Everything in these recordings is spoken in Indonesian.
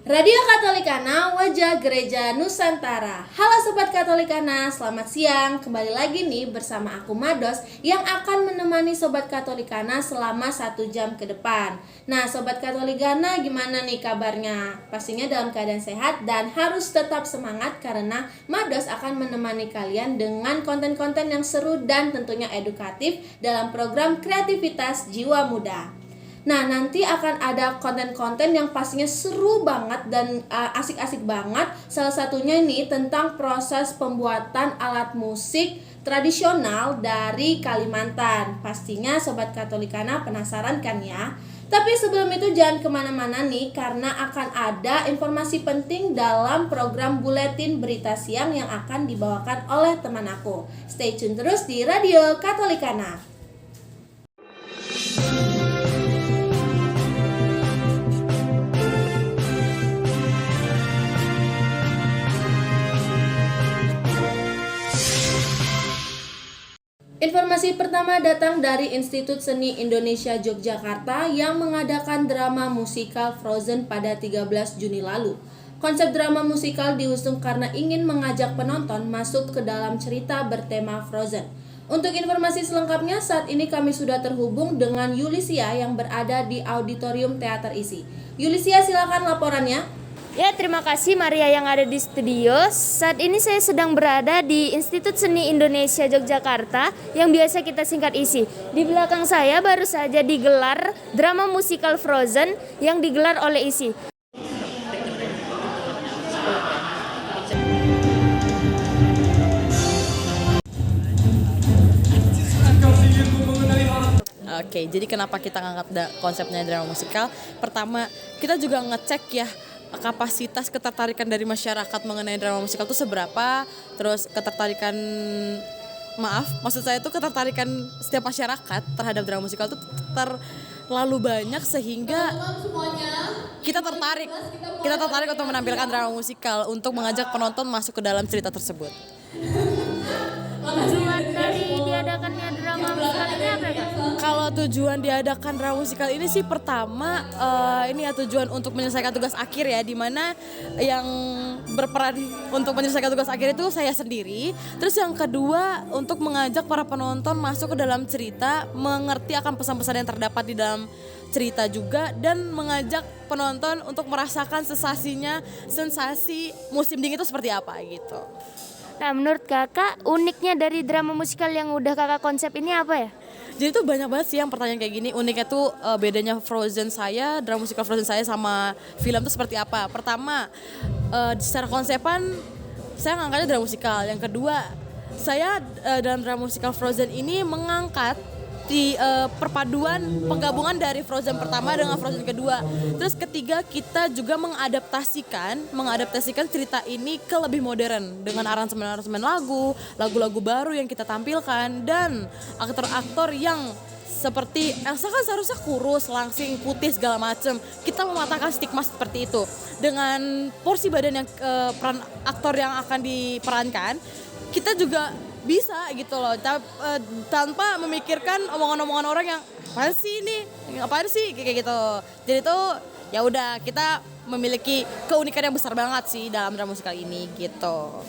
Radio Katolikana, wajah gereja Nusantara. Halo Sobat Katolikana, selamat siang. Kembali lagi nih bersama aku Mados yang akan menemani Sobat Katolikana selama 1 jam ke depan. Nah Sobat Katolikana, gimana nih kabarnya? Pastinya dalam keadaan sehat dan harus tetap semangat karena Mados akan menemani kalian dengan konten-konten yang seru dan tentunya edukatif dalam program Kreativitas Jiwa Muda. Nah, nanti akan ada konten-konten yang pastinya seru banget dan asik-asik banget. Salah satunya ini tentang proses pembuatan alat musik tradisional dari Kalimantan. Pastinya Sobat Katolikana penasaran kan ya? Tapi sebelum itu jangan kemana-mana nih, karena akan ada informasi penting dalam program Buletin Berita Siang yang akan dibawakan oleh teman aku. Stay tune terus di Radio Katolikana. Informasi pertama datang dari Institut Seni Indonesia Yogyakarta yang mengadakan drama musikal Frozen pada 13 Juni lalu. Konsep drama musikal diusung karena ingin mengajak penonton masuk ke dalam cerita bertema Frozen. Untuk informasi selengkapnya, saat ini kami sudah terhubung dengan Yulisia yang berada di Auditorium Teater Isi. Yulisia, silakan laporannya. Ya, terima kasih Maria yang ada di studio. Saat ini saya sedang berada di Institut Seni Indonesia Yogyakarta yang biasa kita singkat ISI. Di belakang saya baru saja digelar drama musikal Frozen yang digelar oleh ISI. Oke, jadi kenapa kita ngangkat konsepnya drama musikal? Pertama, kita juga ngecek ya kapasitas ketertarikan dari masyarakat mengenai drama musikal itu seberapa. Terus maksud saya itu ketertarikan setiap masyarakat terhadap drama musikal itu terlalu banyak sehingga kita tertarik untuk menampilkan drama musikal untuk mengajak penonton masuk ke dalam cerita tersebut. Tujuan dari diadakannya drama musikal ini apa ya, Kak? Kalau tujuan diadakan drama musikal ini sih pertama tujuan untuk menyelesaikan tugas akhir ya, di mana yang berperan untuk menyelesaikan tugas akhir itu saya sendiri. Terus yang kedua untuk mengajak para penonton masuk ke dalam cerita, mengerti akan pesan-pesan yang terdapat di dalam cerita juga, dan mengajak penonton untuk merasakan sensasi musim dingin itu seperti apa gitu. Nah, menurut kakak uniknya dari drama musikal yang udah kakak konsep ini apa ya? Jadi tuh banyak banget sih yang pertanyaan kayak gini. Uniknya tuh bedanya drama musikal Frozen saya sama film tuh seperti apa. Pertama, secara konsepan saya ngangkatnya drama musikal. Yang kedua, saya dalam drama musikal Frozen ini mengangkat di perpaduan penggabungan dari Frozen pertama dengan Frozen kedua. Terus ketiga, kita juga mengadaptasikan cerita ini ke lebih modern dengan aransemen lagu-lagu baru yang kita tampilkan, dan aktor-aktor yang seperti Elsa kan seharusnya kurus, langsing, putih segala macam. Kita mematahkan stigma seperti itu dengan porsi badan yang peran aktor yang akan diperankan. Kita juga bisa gitu loh, tanpa memikirkan omongan-omongan orang yang apaan sih kayak gitu. Jadi tuh ya udah, kita memiliki keunikan yang besar banget sih dalam drama musikal ini gitu.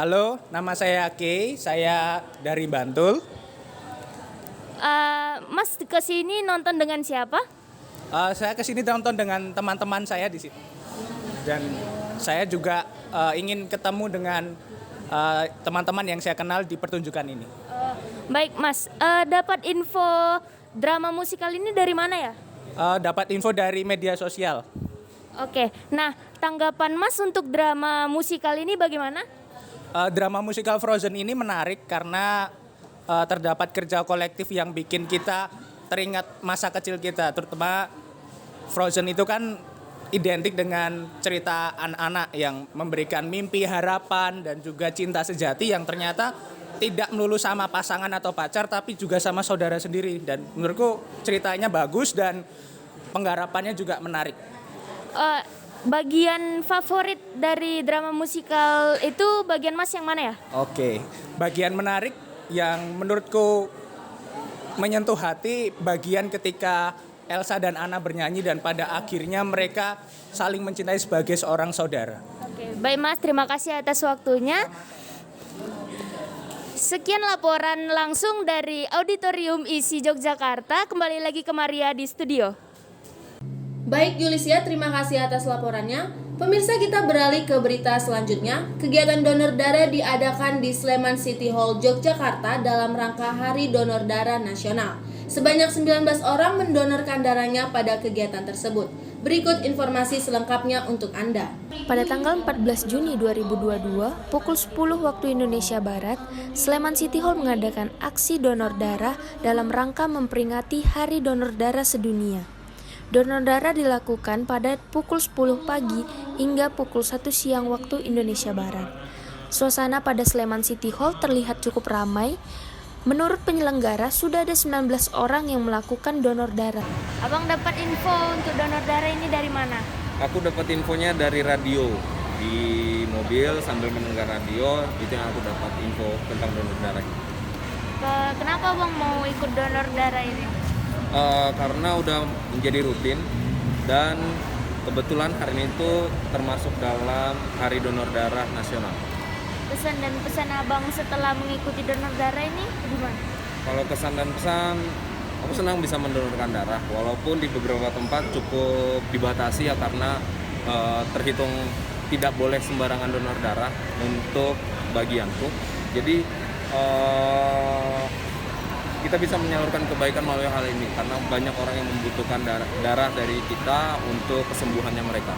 Halo, nama saya Kay, saya dari Bantul. Mas kesini nonton dengan siapa? Saya kesini nonton dengan teman-teman saya di sini. Dan saya juga ingin ketemu dengan teman-teman yang saya kenal di pertunjukan ini. Baik Mas, dapat info drama musikal ini dari mana ya? Dapat info dari media sosial. Oke, nah tanggapan Mas untuk drama musikal ini bagaimana? Drama musikal Frozen ini menarik karena terdapat kerja kolektif yang bikin kita teringat masa kecil kita. Terutama Frozen itu kan identik dengan cerita anak-anak yang memberikan mimpi, harapan, dan juga cinta sejati yang ternyata tidak melulu sama pasangan atau pacar, tapi juga sama saudara sendiri. Dan menurutku ceritanya bagus dan penggarapannya juga menarik. Bagian favorit dari drama musikal itu bagian Mas yang mana ya? Oke, bagian menarik yang menurutku menyentuh hati bagian ketika Elsa dan Anna bernyanyi dan pada akhirnya mereka saling mencintai sebagai seorang saudara. Oke, baik Mas, terima kasih atas waktunya. Sekian laporan langsung dari Auditorium ISI Yogyakarta. Kembali lagi ke Maria di studio. Baik Yulisia, terima kasih atas laporannya. Pemirsa, kita beralih ke berita selanjutnya. Kegiatan donor darah diadakan di Sleman City Hall, Yogyakarta dalam rangka Hari Donor Darah Nasional. Sebanyak 19 orang mendonorkan darahnya pada kegiatan tersebut. Berikut informasi selengkapnya untuk Anda. Pada tanggal 14 Juni 2022, pukul 10 waktu Indonesia Barat, Sleman City Hall mengadakan aksi donor darah dalam rangka memperingati Hari Donor Darah Sedunia. Donor darah dilakukan pada pukul 10 pagi hingga pukul 1 siang waktu Indonesia Barat. Suasana pada Sleman City Hall terlihat cukup ramai. Menurut penyelenggara, sudah ada 19 orang yang melakukan donor darah. Abang dapat info untuk donor darah ini dari mana? Aku dapat infonya dari radio. Di mobil sambil mendengar radio, itu yang aku dapat info tentang donor darah. Kenapa Bang mau ikut donor darah ini? Karena udah menjadi rutin dan kebetulan hari ini itu termasuk dalam Hari Donor Darah Nasional. Pesan dan pesan Abang setelah mengikuti donor darah ini gimana? Kalau kesan dan pesan, aku senang bisa mendonorkan darah walaupun di beberapa tempat cukup dibatasi ya karena terhitung tidak boleh sembarangan donor darah untuk bagianku. Jadi kita bisa menyalurkan kebaikan melalui hal ini karena banyak orang yang membutuhkan darah dari kita untuk kesembuhannya mereka.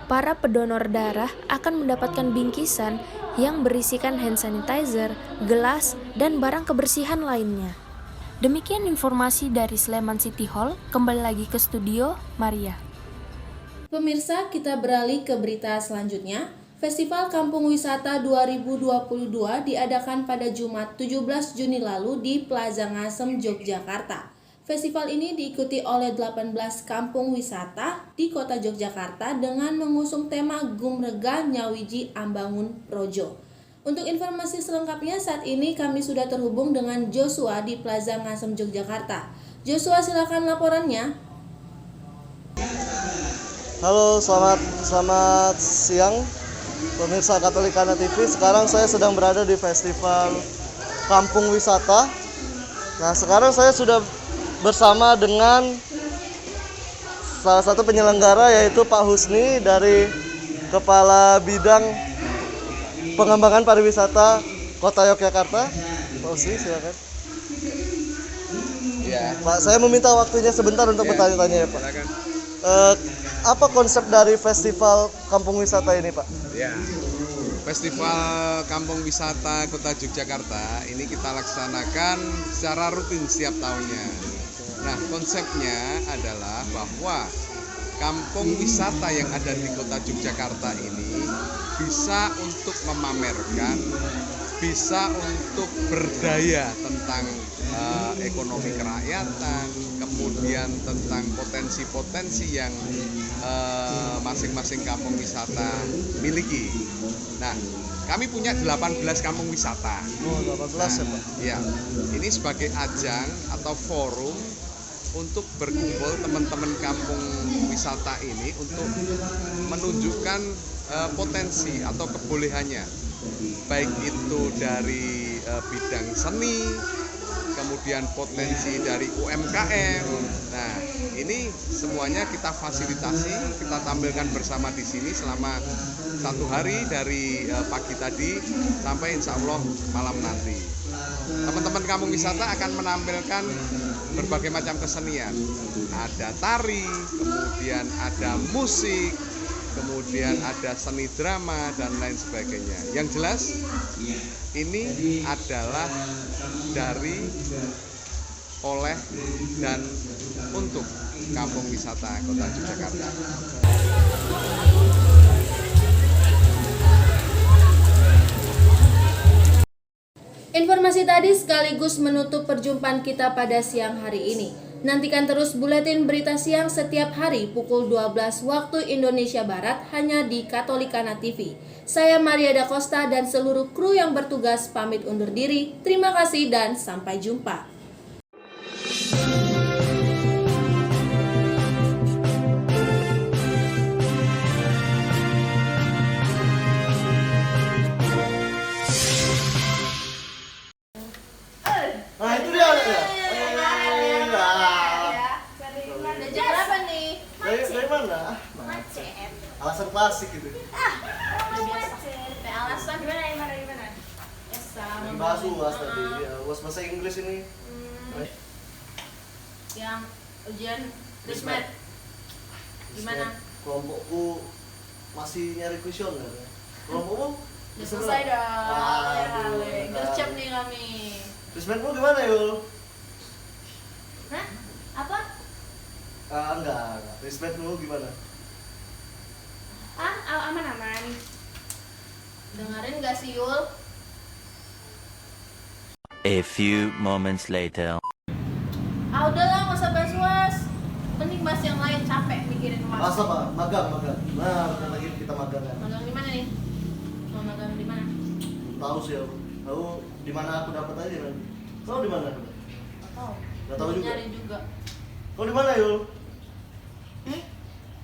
Para pendonor darah akan mendapatkan bingkisan yang berisikan hand sanitizer, gelas, dan barang kebersihan lainnya. Demikian informasi dari Sleman City Hall. Kembali lagi ke studio, Maria. Pemirsa, kita beralih ke berita selanjutnya. Festival Kampung Wisata 2022 diadakan pada Jumat 17 Juni lalu di Plaza Ngasem, Yogyakarta. Festival ini diikuti oleh 18 kampung wisata di kota Yogyakarta dengan mengusung tema Gumrega Nyawiji Ambangun Projo. Untuk informasi selengkapnya saat ini kami sudah terhubung dengan Joshua di Plaza Ngasem, Yogyakarta. Joshua, silakan laporannya. Halo, selamat siang pemirsa Katolikana TV. Sekarang saya sedang berada di Festival Kampung Wisata. Nah, sekarang saya sudah bersama dengan salah satu penyelenggara yaitu Pak Husni dari Kepala Bidang Pengembangan Pariwisata Kota Yogyakarta. Pak Husni, silakan. Ya. Pak, saya meminta waktunya sebentar untuk bertanya-tanya ya Pak. Apa konsep dari Festival Kampung Wisata ini Pak? Ya. Festival Kampung Wisata Kota Yogyakarta ini kita laksanakan secara rutin setiap tahunnya. Nah, konsepnya adalah bahwa kampung wisata yang ada di Kota Yogyakarta ini bisa untuk memamerkan, bisa untuk berdaya tentang ekonomi kerakyatan, kemudian tentang potensi-potensi yang masing-masing kampung wisata miliki. Nah, kami punya 18 kampung wisata. Oh, 18 ya Pak? Ya, ini sebagai ajang atau forum untuk berkumpul teman-teman kampung wisata ini untuk menunjukkan potensi atau kebolehannya, baik itu dari bidang seni, kemudian potensi dari UMKM. Nah, ini semuanya kita fasilitasi, kita tampilkan bersama di sini selama 1 hari dari pagi tadi sampai insya Allah malam nanti. Teman-teman kampung wisata akan menampilkan berbagai macam kesenian. Ada tari, kemudian ada musik, kemudian ada seni drama dan lain sebagainya. Yang jelas ini adalah dari, oleh, dan untuk kampung wisata Kota Yogyakarta. Informasi tadi sekaligus menutup perjumpaan kita pada siang hari ini. Nantikan terus buletin berita siang setiap hari pukul 12 waktu Indonesia Barat hanya di Katolikana TV. Saya Maria Da Costa dan seluruh kru yang bertugas pamit undur diri. Terima kasih dan sampai jumpa. Nah itu dia ya. Berapa nih? Dari mana? Alasan klasik gitu. Alasan gimana? Ya sama. Bahas UAS tadi, ya, UAS bahasa Inggris ini. Yang ujian Rismet. Gimana? Kelompokku masih nyari kuesioner. Kelompokmu? Udah selesai dong. Aduh, Gercep nih kami. Rismetmu gimana Yul? Hah? Apa? Enggak. Rismetmu gimana? Aman-aman. Dengerin gak sih Yul? A few moments later. Udahlah, gak usah bahas UAS. Mending bahas yang lain, capek mikirin UAS. Masa Pak? Magang. Nah, bentar lagi kita magang kan. Magang di mana nih? Mau magang di mana? Tahu sih aku. Tahu di mana aku dapat aja nanti. Tahu di mana? Tahu. Gak tahu juga. Nyari juga. Kau di mana Yul?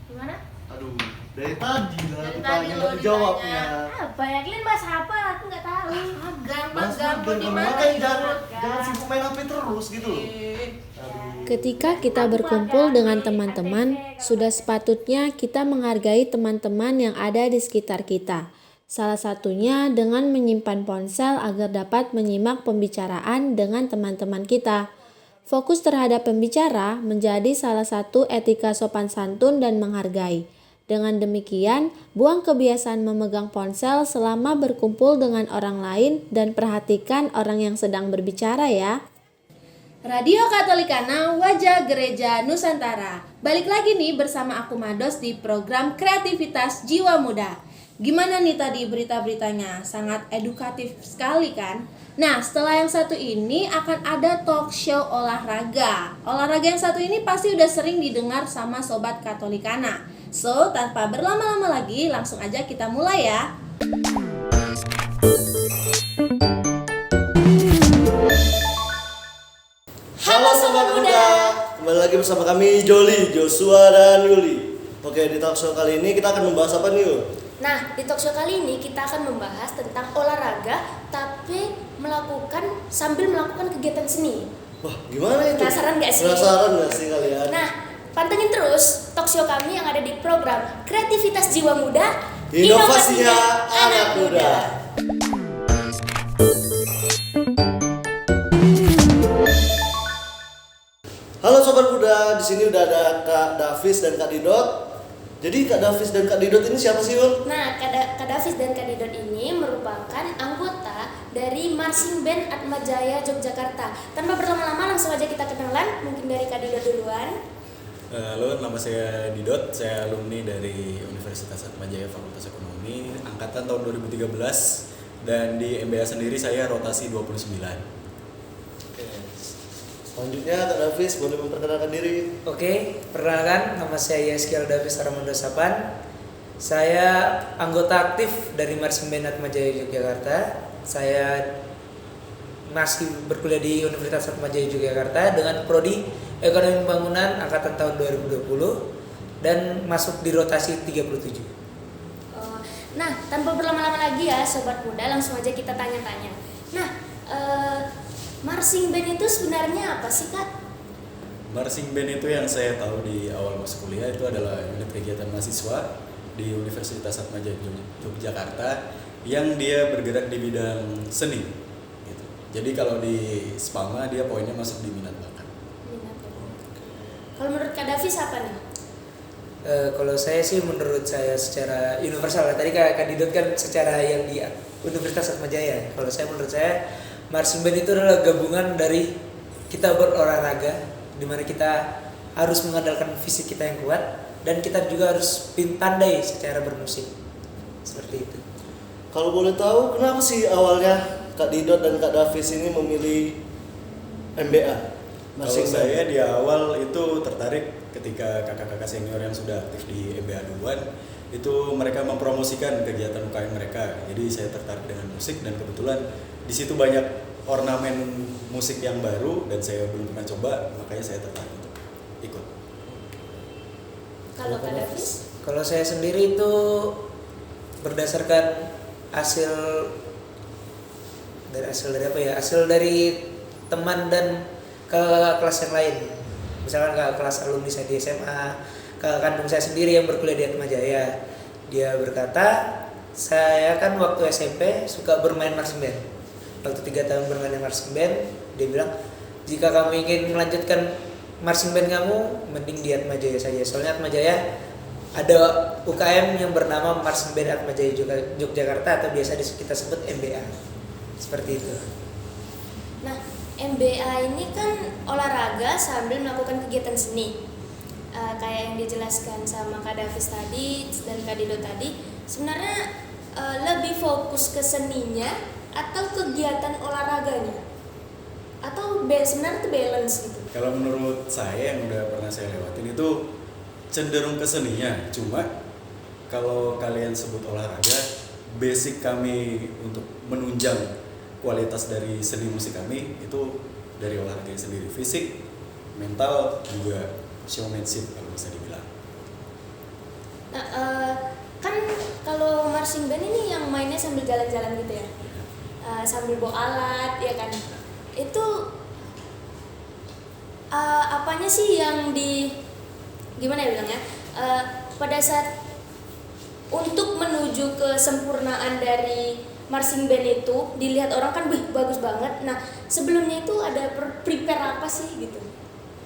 Di mana? Aduh, dari tadi lah Dari aku tadi tanya lo nggak dijawabnya. Apa ya? Kalian bahas apa? Aku nggak tahu. Magang mau di mana? Makanya jangan sibuk main HP terus gitu loh. Ketika kita berkumpul dengan teman-teman, sudah sepatutnya kita menghargai teman-teman yang ada di sekitar kita. Salah satunya dengan menyimpan ponsel agar dapat menyimak pembicaraan dengan teman-teman kita. Fokus terhadap pembicara menjadi salah satu etika sopan santun dan menghargai. Dengan demikian, buang kebiasaan memegang ponsel selama berkumpul dengan orang lain dan perhatikan orang yang sedang berbicara ya. Radio Katolikana, wajah gereja Nusantara. Balik lagi nih bersama aku Mados di program Kreativitas Jiwa Muda. Gimana nih tadi berita-beritanya? Sangat edukatif sekali kan? Nah, setelah yang satu ini akan ada talk show olahraga. Olahraga yang satu ini pasti udah sering didengar sama Sobat Katolikana. So, tanpa berlama-lama lagi, langsung aja kita mulai ya. Halo Sobat Muda, kembali lagi bersama kami Joli, Joshua, dan Yuli. Oke, di talk show kali ini kita akan membahas apa nih Yul? Nah, di talk show kali ini kita akan membahas tentang olahraga tapi sambil melakukan kegiatan seni. Wah, gimana itu? Penasaran nggak sih? Penasaran nggak sih kalian? Nah, pantengin terus talk show kami yang ada di program Kreativitas Jiwa Muda, Inovasinya anak muda. Halo Sobat Muda, di sini udah ada Kak Davis dan Kak Didot. Jadi Kak Davis dan Kak Didot ini siapa sih Yul? Nah, Kak Davis dan Kak Didot ini merupakan anggota dari Marching Band Atmajaya Yogyakarta. Tanpa berlama-lama langsung aja kita kenalan, mungkin dari Kak Didot duluan. Halo, nama saya Didot, saya alumni dari Universitas Atmajaya Fakultas Ekonomi, angkatan tahun 2013, dan di MBA sendiri saya rotasi 29. Selanjutnya Kak Davis boleh memperkenalkan diri. Oke, perkenalkan nama saya Yeskiel Davis Armando Sapan. Saya anggota aktif dari Marching Band Atmajaya Yogyakarta. Saya masih berkuliah di Universitas Atmajaya Yogyakarta dengan prodi Ekonomi Pembangunan angkatan tahun 2020 dan masuk di rotasi 37. Nah, tanpa berlama-lama lagi ya Sobat Muda, langsung aja kita tanya-tanya. Nah, Marching Band itu sebenarnya apa sih Kak? Marching Band itu yang saya tahu di awal masuk kuliah itu adalah unit kegiatan mahasiswa di Universitas Atmajaya Yogyakarta yang dia bergerak di bidang seni. Gitu. Jadi kalau di SPAMA dia poinnya masuk di minat bakat. Kalau menurut Kak Davis apa nih? Kalau saya sih menurut saya secara universal. Tadi Kak Didot kan secara yang di Universitas Atmajaya. Kalau saya menurut saya Marching Band itu adalah gabungan dari kita berolahraga, di mana kita harus mengandalkan fisik kita yang kuat dan kita juga harus pandai secara bermusik. Seperti itu. Kalau boleh tahu kenapa sih awalnya Kak Didot dan Kak Davis ini memilih MBA? Kalau saya di awal itu tertarik ketika kakak-kakak senior yang sudah aktif di MBA duluan itu mereka mempromosikan kegiatan UKM mereka. Jadi saya tertarik dengan musik dan kebetulan di situ banyak ornamen musik yang baru dan saya belum pernah coba, makanya saya tertarik untuk ikut. Kalau Kak Davis? Kalau saya sendiri itu berdasarkan hasil dari apa ya? Hasil dari teman dan ke kelas yang lain. Misalkan ke kelas alumni saya di SMA, ke kandung saya sendiri yang berkuliah di Atmajaya. Dia berkata, saya kan waktu SMP suka bermain marching band. Waktu 3 tahun bermain marching band, dia bilang, jika kamu ingin melanjutkan marching band kamu, mending di Atmajaya saja. Soalnya Atmajaya ada UKM yang bernama Marching Band Atmajaya Yogyakarta atau biasa kita sebut MBA. Seperti itu. Nah, MBA ini kan olahraga sambil melakukan kegiatan seni. Kayak yang dijelaskan sama Kak Davis tadi dan Kak Dido tadi, sebenarnya lebih fokus ke seninya atau kegiatan olahraganya? Atau sebenarnya itu balance gitu? Kalau menurut saya yang udah pernah saya lewatin itu cenderung ke seninya. Cuma kalau kalian sebut olahraga, basic kami untuk menunjang kualitas dari seni musik kami itu dari olahraga sendiri, fisik, mental, juga showmanship kalau bisa dibilang. Nah, kan kalau marching band ini yang mainnya sambil jalan-jalan gitu ya, sambil bawa alat ya kan, itu apanya sih yang gimana ya bilangnya, pada saat untuk menuju kesempurnaan dari marching band itu dilihat orang kan bagus banget. Nah sebelumnya itu ada prepare apa sih gitu?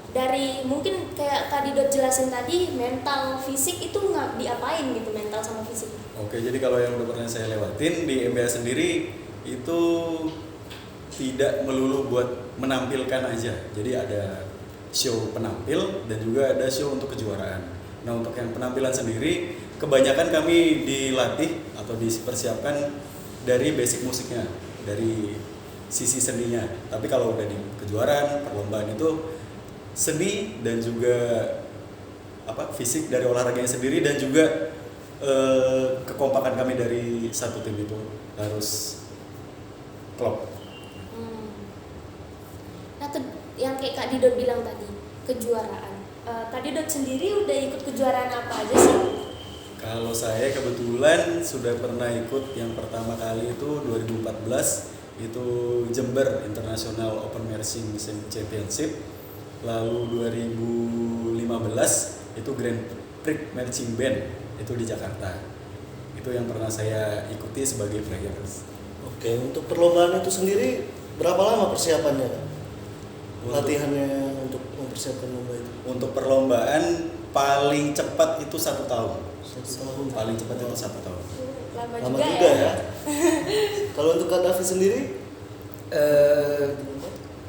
Dari mungkin kayak Kak Didot jelasin tadi, mental, fisik itu nggak diapain gitu, mental sama fisik? Oke, jadi kalau yang udah pernah saya lewatin di MBA sendiri itu tidak melulu buat menampilkan aja. Jadi ada show penampil dan juga ada show untuk kejuaraan. Nah untuk yang penampilan sendiri kebanyakan kami dilatih atau dipersiapkan dari basic musiknya, dari sisi seninya. Tapi kalau udah di kejuaraan, perlombaan itu seni dan juga fisik dari olahraganya sendiri dan juga kekompakan kami dari satu tim itu harus klop. Nah yang kayak Kak Didot bilang tadi, kejuaraan. Kak Didot sendiri udah ikut kejuaraan apa aja sih? Kalau saya kebetulan sudah pernah ikut yang pertama kali itu 2014 itu Jember International Open Marching Championship, lalu 2015 itu Grand Prix Marching Band itu di Jakarta. Itu yang pernah saya ikuti sebagai players. Oke, untuk perlombaan itu sendiri berapa lama persiapannya? Latihannya untuk mempersiapkan lomba itu? Untuk perlombaan paling cepat itu 1 tahun. 1 tahun. Paling cepat itu 1 tahun. Lama juga ya. Kalau untuk Kak Davi sendiri?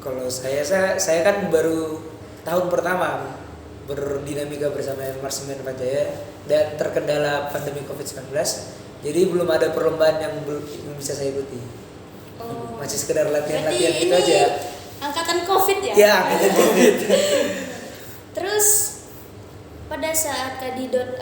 Kalau saya kan baru tahun pertama berdinamika bersama Marching Band Atmajaya dan terkendala pandemi COVID-19. Jadi belum ada perlombaan yang bisa saya ikuti. Masih sekedar latihan-latihan gitu aja. Angkatan COVID ya? Ya, angkatan COVID. Terus pada saat Kak Didot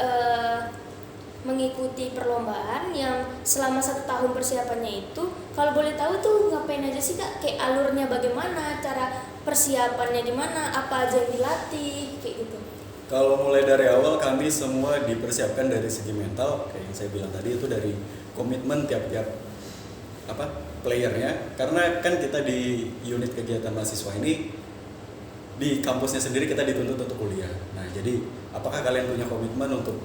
mengikuti perlombaan yang selama 1 tahun persiapannya itu, kalau boleh tahu tuh ngapain aja sih Kak? Kayak alurnya bagaimana, cara persiapannya gimana, apa aja yang dilatih, kayak gitu. Kalau mulai dari awal kami semua dipersiapkan dari segi mental, kayak yang saya bilang tadi itu dari komitmen tiap-tiap playernya, karena kan kita di unit kegiatan mahasiswa ini di kampusnya sendiri kita dituntut untuk kuliah. Nah jadi apakah kalian punya komitmen untuk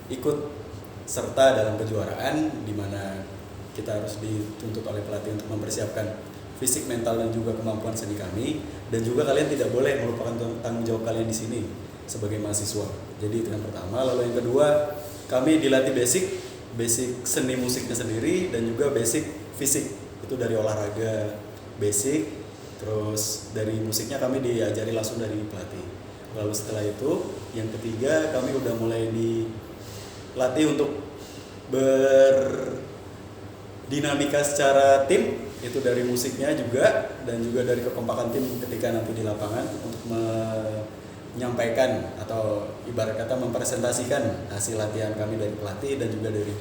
ikut serta dalam kejuaraan di mana kita harus dituntut oleh pelatih untuk mempersiapkan fisik, mental dan juga kemampuan seni kami, dan juga kalian tidak boleh melupakan tanggung jawab kalian di sini sebagai mahasiswa. Jadi itu yang pertama. Lalu yang kedua, kami dilatih basic seni musiknya sendiri dan juga basic fisik. Itu dari olahraga basic, terus dari musiknya kami diajari langsung dari pelatih. Lalu setelah itu, yang ketiga kami udah mulai dilatih untuk berdinamika secara tim itu dari musiknya juga dan juga dari kekompakan tim ketika nanti di lapangan untuk menyampaikan atau ibarat kata mempresentasikan hasil latihan kami dari pelatih dan juga dari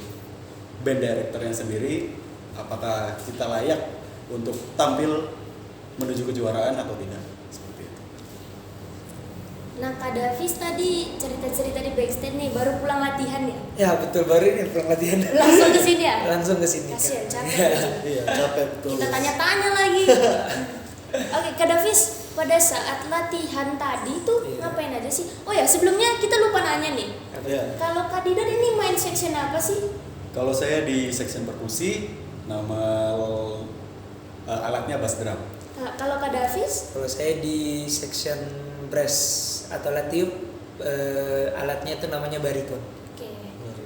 band directornya sendiri, apakah kita layak untuk tampil menuju kejuaraan atau tidak, seperti itu. Nah, Kak Davis tadi cerita-cerita di backstage nih, baru pulang latihan ya? Ya betul, baru ini pulang latihan. Langsung ke sini ya? Langsung ke sini. Kasihan, capek. Iya, capek betul. Kita tanya-tanya lagi. Oke, Kak Davis, pada saat latihan tadi tuh ngapain aja sih? Oh ya, sebelumnya kita lupa nanya nih. Iya. Kalau Kak Didan ini main section apa sih? Kalau saya di section perkusi, nama alatnya bass drum. Kalau Kak Davis? Kalau saya di section brass atau latiup, alatnya itu namanya bariton. Oke.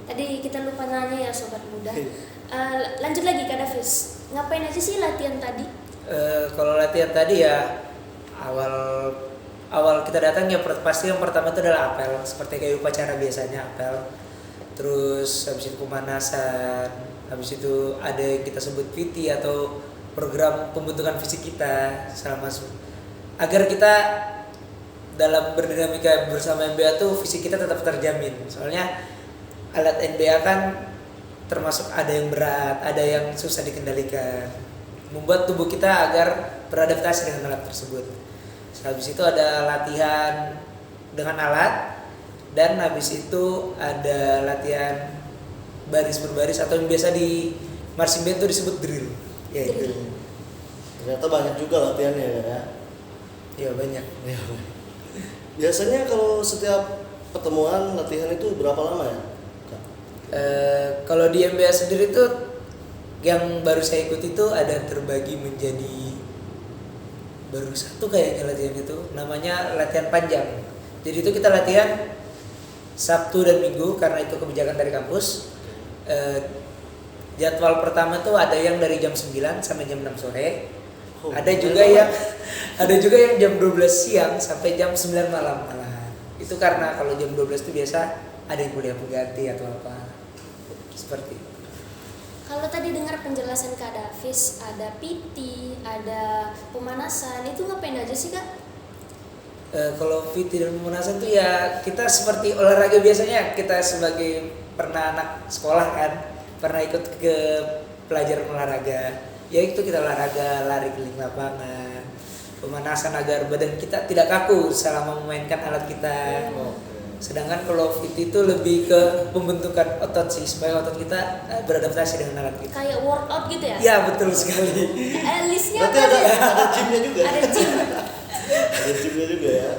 Tadi kita lupa nanya ya sobat muda. Lanjut lagi Kak Davis. Ngapain aja sih latihan tadi? Kalau latihan tadi ya awal kita datang ya pasti yang pertama itu adalah apel, seperti kayak upacara biasanya apel. Terus habis itu pemanasan, habis itu ada yang kita sebut PT atau program pembentukan fisik kita selama agar kita dalam berdinamika bersama NBA tuh fisik kita tetap terjamin. Soalnya alat NBA kan termasuk ada yang berat, ada yang susah dikendalikan. Membuat tubuh kita agar beradaptasi dengan alat tersebut. Habis itu ada latihan dengan alat, dan habis itu ada latihan baris berbaris atau yang biasa di marching band itu disebut drill. Ya itu. Ternyata banyak juga latihannya ya. Iya banyak. Iya. Biasanya kalau setiap pertemuan latihan itu berapa lama ya? Kalau di MBA sendiri tuh yang baru saya ikuti itu ada terbagi menjadi baru satu kayaknya latihan itu, namanya latihan panjang. Jadi itu kita latihan Sabtu dan Minggu karena itu kebijakan dari kampus. Jadwal pertama tuh ada yang dari jam 9 sampai jam 6 sore. Ada juga yang jam 12 siang sampai jam 9 malam. Itu karena kalau jam 12 itu biasa ada yang kuliah pengganti atau apa. Seperti itu. Kalau tadi dengar penjelasan Kak Davis, ada PT, ada pemanasan, itu ngapain aja sih Kak? Kalau PT dan pemanasan tuh ya kita seperti olahraga biasanya. Kita sebagai pernah anak sekolah kan, pernah ikut ke pelajaran olahraga. Ya itu kita olahraga, lari keliling lapangan, pemanasan agar badan kita tidak kaku selama memainkan alat kita. Sedangkan kalau PT itu lebih ke pembentukan otot sih, supaya otot kita beradaptasi dengan alat kita. Kayak workout gitu ya? Ya betul sekali. Listnya Berarti apa ya? ada gymnya juga. Ada gym. Ada gymnya juga ya.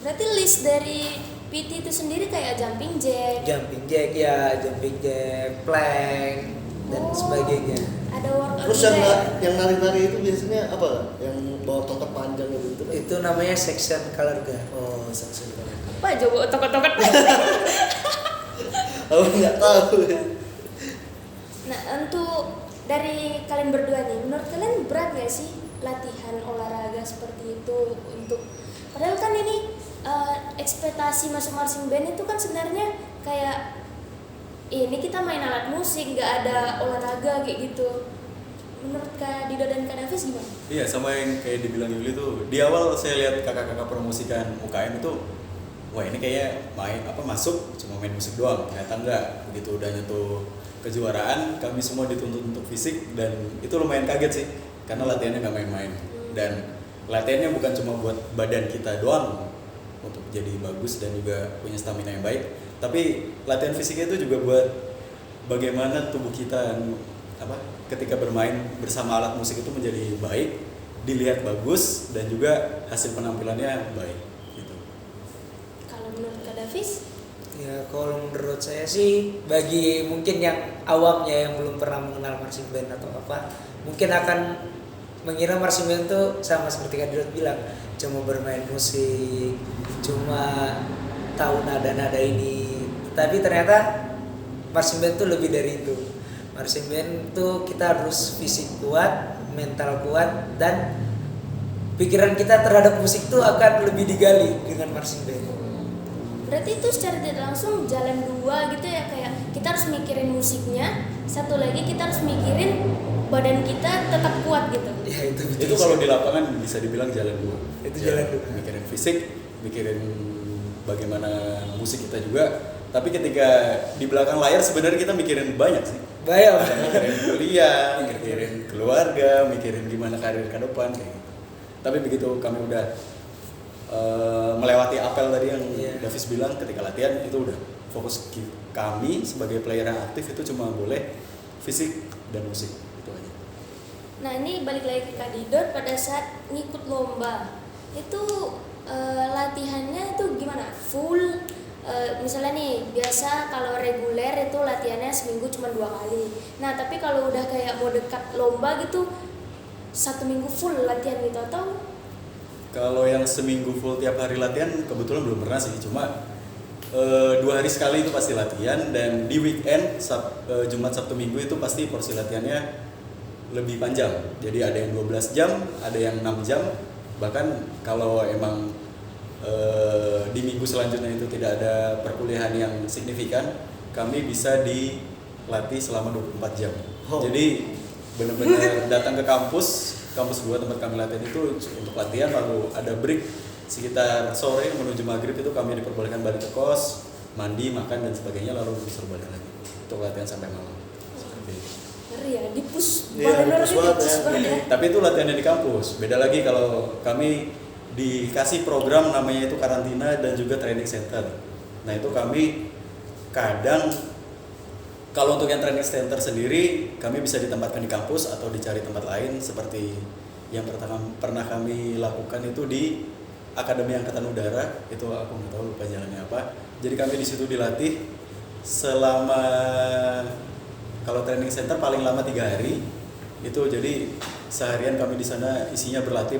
Berarti list dari PT itu sendiri kayak jumping jack, jumping jack, plank dan sebagainya. ada workout Terus juga ya? yang nari-nari itu biasanya apa? Yang bawa tongkat panjang gitu? Itu namanya section color guard. Oh, section color. Apa coba tokot-tokot? Aku nggak tahu. Nah, untuk dari kalian berdua nih, menurut kalian berat gak sih latihan olahraga seperti itu untuk padahal kan ini ekspektasi masuk marching band itu kan sebenarnya kayak ini kita main alat musik, nggak ada olahraga kayak gitu. Menurut Kak Dido dan Kak Davis gimana? Iya, sama yang kayak dibilang Yuli tuh. Di awal saya lihat kakak-kakak promosikan UKM itu, wah ini kayaknya masuk cuma main musik doang. Ternyata enggak. Begitu udah nyentuh kejuaraan, kami semua dituntut untuk fisik dan itu lumayan kaget sih. Karena latihannya nggak main-main. Dan latihannya bukan cuma buat badan kita doang untuk jadi bagus dan juga punya stamina yang baik, tapi latihan fisiknya itu juga buat bagaimana tubuh kita ketika bermain bersama alat musik itu menjadi baik, dilihat bagus dan juga hasil penampilannya baik gitu. Kalau menurut Kak Davis? Ya kalau menurut saya sih bagi mungkin yang awamnya yang belum pernah mengenal marching band atau apa, mungkin akan mengira marching band itu sama seperti Kak Dirot bilang, cuma bermain musik, cuma tahu nada-nada ini. Tapi ternyata marching band itu lebih dari itu. Marching band itu kita harus fisik kuat, mental kuat, dan pikiran kita terhadap musik itu akan lebih digali dengan marching band. Berarti itu secara tidak langsung jalan dua gitu ya, kayak kita harus mikirin musiknya, satu lagi kita harus mikirin badan kita tetap kuat gitu. Ya itu betul. Itu kalau di lapangan bisa dibilang jalan dua. Itu jalan dua. Mikirin fisik, mikirin bagaimana musik kita juga. Tapi ketika di belakang layar sebenarnya kita mikirin banyak sih. Banyak. Mikirin kuliah, mikirin keluarga, mikirin gimana karir ke depan kayak gitu. Tapi begitu kami udah melewati apel tadi yang Davis bilang ketika latihan, itu udah fokus kami sebagai player yang aktif itu cuma boleh fisik dan musik itu aja. Nah ini balik lagi ke Kak Didot, pada saat ngikut lomba itu latihannya itu gimana? Full? Misalnya nih biasa kalau reguler itu latihannya seminggu cuma 2 kali. Nah tapi kalau udah kayak mau dekat lomba gitu 1 minggu full latihan gitu atau? Kalau yang seminggu full tiap hari latihan kebetulan belum pernah sih, cuma 2 hari sekali itu pasti latihan, dan di weekend Jumat Sabtu Minggu itu pasti porsi latihannya lebih panjang. Jadi ada yang 12 jam, ada yang 6 jam. Bahkan kalau emang di minggu selanjutnya itu tidak ada perkuliahan yang signifikan, kami bisa dilatih selama 24 jam. Jadi benar-benar datang ke kampus 2 tempat kami latihan itu untuk latihan, lalu ada break sekitar sore menuju maghrib itu kami diperbolehkan balik ke kos, mandi, makan dan sebagainya, lalu disuruh balik lagi untuk latihan sampai malam. Seperti itu. Ngeri ya, dipus Iya, dipus banget ya. Tapi itu latihannya di kampus. Beda lagi kalau kami dikasih program namanya itu karantina dan juga training center. Nah itu kami kadang kalau untuk yang training center sendiri kami bisa ditempatkan di kampus atau dicari tempat lain, seperti yang pernah kami lakukan itu di Akademi Angkatan Udara. Itu aku nggak tahu, lupa jalannya apa. Jadi kami di situ dilatih selama, kalau training center paling lama 3 hari. Itu jadi seharian kami di sana isinya berlatih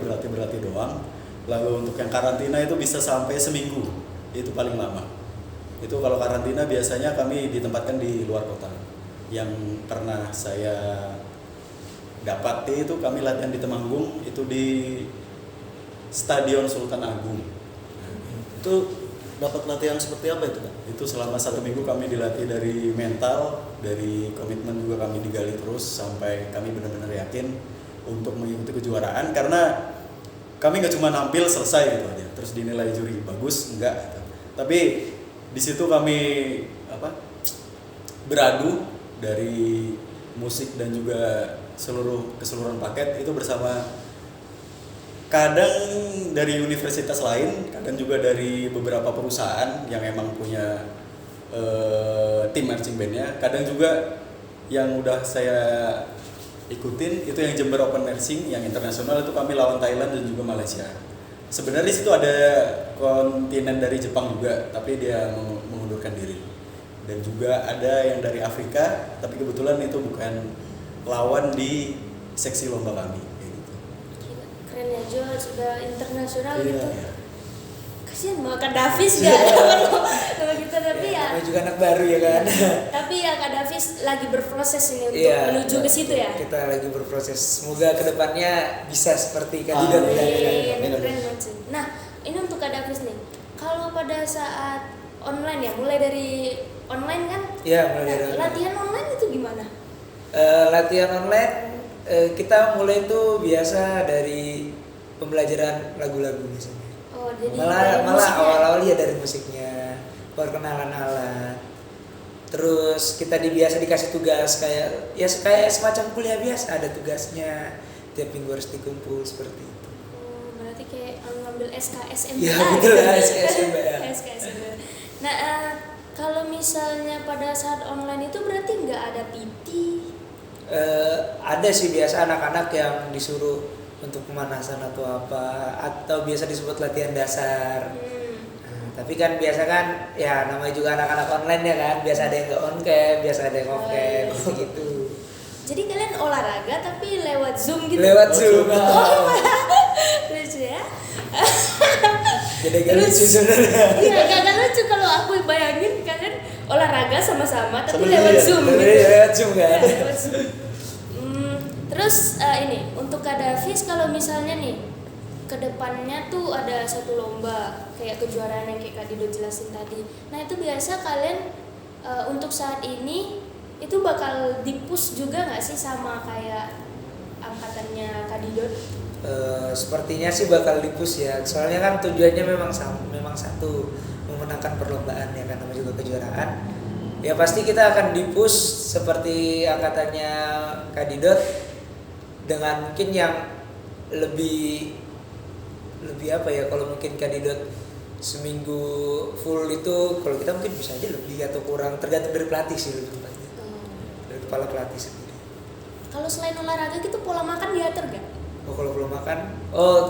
doang. Lalu untuk yang karantina itu bisa sampai seminggu, itu paling lama. Itu kalau karantina biasanya kami ditempatkan di luar kota. Yang pernah saya dapati itu kami latihan di Temanggung, itu di Stadion Sultan Agung. Itu dapat latihan seperti apa itu, Kak? Itu selama 1 minggu kami dilatih dari mental, dari komitmen juga kami digali terus sampai kami benar-benar yakin untuk mengikuti kejuaraan, karena kami nggak cuma nampil selesai gitu aja terus dinilai juri bagus, enggak gitu. Tapi di situ kami beradu dari musik dan juga keseluruhan paket itu bersama, kadang dari universitas lain, kadang juga dari beberapa perusahaan yang emang punya tim marching bandnya, kadang juga yang udah saya ikutin itu yang Jember Open Marching yang internasional, itu kami lawan Thailand dan juga Malaysia. Sebenarnya di situ ada kontinen dari Jepang juga, tapi dia mengundurkan diri. Dan juga ada yang dari Afrika, tapi kebetulan itu bukan lawan di seksi lomba kami. Kayak gitu. Keren ya Jo, sudah internasional Iya, gitu. iya. Kasian mau Kak Davis gak kalau gitu, tapi ya. Namanya juga anak baru ya kan. Tapi ya Kak Davis lagi berproses ini untuk Iya, menuju ke situ ya. Kita lagi berproses. Semoga kedepannya bisa seperti Kak Didot. Amin, keren banget sih. Nah, ini untuk Kak Davis nih. Kalau pada saat online ya, mulai dari online kan? Iya, mulai dari online. Latihan online itu gimana? Latihan online kita mulai itu biasa dari pembelajaran lagu-lagu misalnya. Oh, jadi Malah musiknya. awal-awal ya dari musiknya, perkenalan alat. Terus kita biasa dikasih tugas kayak semacam kuliah biasa, ada tugasnya. Tiap minggu harus dikumpul seperti itu. Oh, berarti kayak ngambil SKSMBA. Iya, betul, SKSMBA. SKSMBA. Nah, kalau misalnya pada saat online itu berarti nggak ada PT? Ada sih biasa anak-anak yang disuruh untuk pemanasan atau apa, atau biasa disebut latihan dasar. Nah, tapi kan biasa kan ya namanya juga anak-anak online ya kan, biasa ada yang nggak on cam, biasa ada yang off cam gitu. Jadi kalian olahraga tapi lewat Zoom gitu? Lewat Zoom. Oh, lucu ya. Jadi agak lucu sebenarnya. Iya, agak lucu kalau aku bayangin kalian olahraga sama-sama tapi Sebenarnya lewat ya, Zoom gitu. lewat Zoom kan. Ya, lewat Zoom. Terus ini untuk Kak Davis, kalau misalnya nih kedepannya tuh ada satu lomba kayak kejuaraan yang kayak Kak Dido jelasin tadi. Nah itu biasa kalian untuk saat ini itu bakal di-push juga nggak sih sama kayak angkatannya Kadidot? Sepertinya sih bakal di-push ya. Soalnya kan tujuannya memang satu, memenangkan perlombaan ya kan, namanya juga kejuaraan. Ya pasti kita akan di-push seperti angkatannya Kadidot dengan mungkin yang lebih apa ya, kalau mungkin Kadidot seminggu full itu, kalau kita mungkin bisa aja lebih atau kurang, tergantung dari pelatih sih lebih tepatnya. Dari kepala pelatih sendiri. Kalau selain olahraga gitu pola makan diatur gak? Kalau pola makan,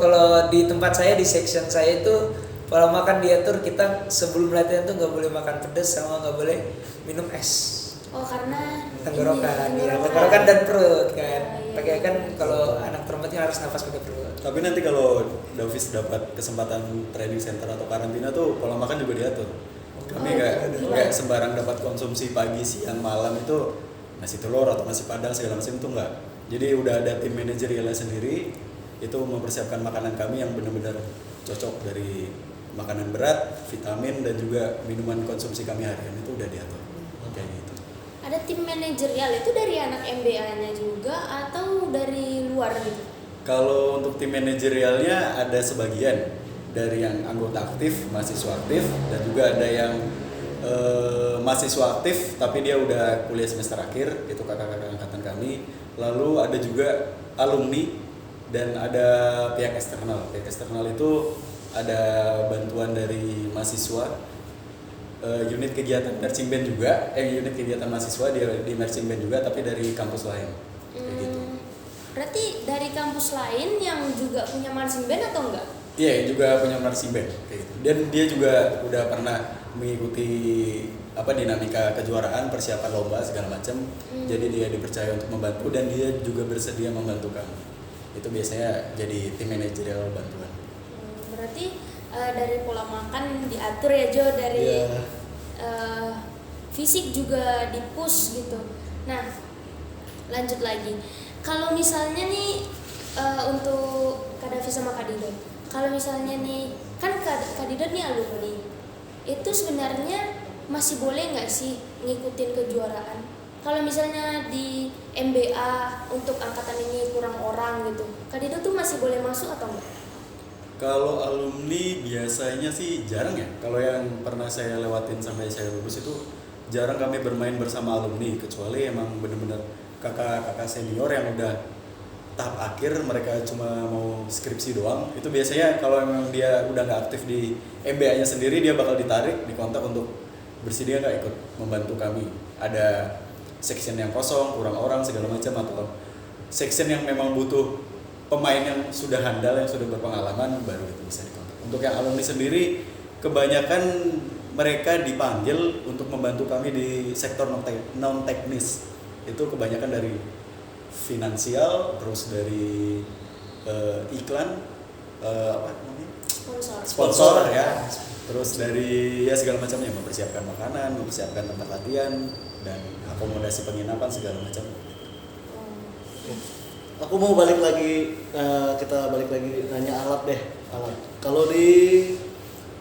kalau di tempat saya, di section saya itu pola makan diatur. Kita sebelum latihan tuh nggak boleh makan pedas sama nggak boleh minum es. Karena tenggorokan dan perut kan. Pakai kan kalau anak perempuan harus nafas pakai perut. Tapi nanti kalau Davis dapat kesempatan training center atau karantina tuh pola makan juga diatur. Kami nggak sembarang dapat konsumsi pagi, siang, malam itu nasi telur atau nasi padang segala macam itu enggak. Jadi udah ada tim manajerialnya sendiri itu mempersiapkan makanan kami yang benar-benar cocok dari makanan berat, vitamin dan juga minuman konsumsi kami harian itu udah diatur. Kayak gitu. Ada tim manajerial itu dari anak MBA-nya juga atau dari luar gitu? Kalau untuk tim manajerialnya ada sebagian dari yang anggota aktif, mahasiswa aktif, dan juga ada yang mahasiswa aktif tapi dia udah kuliah semester akhir, itu kakak-kakak angkatan kami. Lalu ada juga alumni dan ada pihak eksternal. Pihak eksternal itu ada bantuan dari mahasiswa, unit kegiatan marching band juga, unit kegiatan mahasiswa di marching band juga tapi dari kampus lain. Kayak gitu. Berarti dari kampus lain yang juga punya marching band atau enggak? Iya, juga punya marching band kayak gitu. Dan dia juga udah pernah mengikuti dinamika kejuaraan, persiapan lomba segala macam. Jadi dia dipercaya untuk membantu dan dia juga bersedia membantu kami. Itu biasanya jadi tim manajerial bantuan. Berarti dari pola makan diatur ya Jo, dari fisik juga di-push gitu. Nah, lanjut lagi. Kalau misalnya nih untuk Kak Davi sama Kak Didot, kalau misalnya nih kan Kak Didot nih alumni, itu sebenarnya masih boleh nggak sih ngikutin kejuaraan? Kalau misalnya di MBA untuk angkatan ini kurang orang gitu, Kak Didot tuh masih boleh masuk atau enggak? Kalau alumni biasanya sih jarang ya. Kalau yang pernah saya lewatin sampai saya lulus itu jarang kami bermain bersama alumni, kecuali emang benar-benar kakak-kakak senior yang udah tahap akhir, mereka cuma mau skripsi doang. Itu biasanya kalau memang dia udah nggak aktif di MBA-nya sendiri, dia bakal ditarik, dikontak untuk bersedia nggak ikut membantu kami. Ada section yang kosong, kurang orang segala macam, atau section yang memang butuh pemain yang sudah handal, yang sudah berpengalaman, baru itu bisa dikontak. Untuk yang alumni sendiri, kebanyakan mereka dipanggil untuk membantu kami di sektor non teknis. Itu kebanyakan dari finansial, terus dari iklan, sponsor ya, terus dari segala macamnya, mempersiapkan makanan, mempersiapkan tempat latihan dan akomodasi penginapan segala macam. Aku mau balik lagi, kita balik lagi nanya alat deh, alat. Kalau di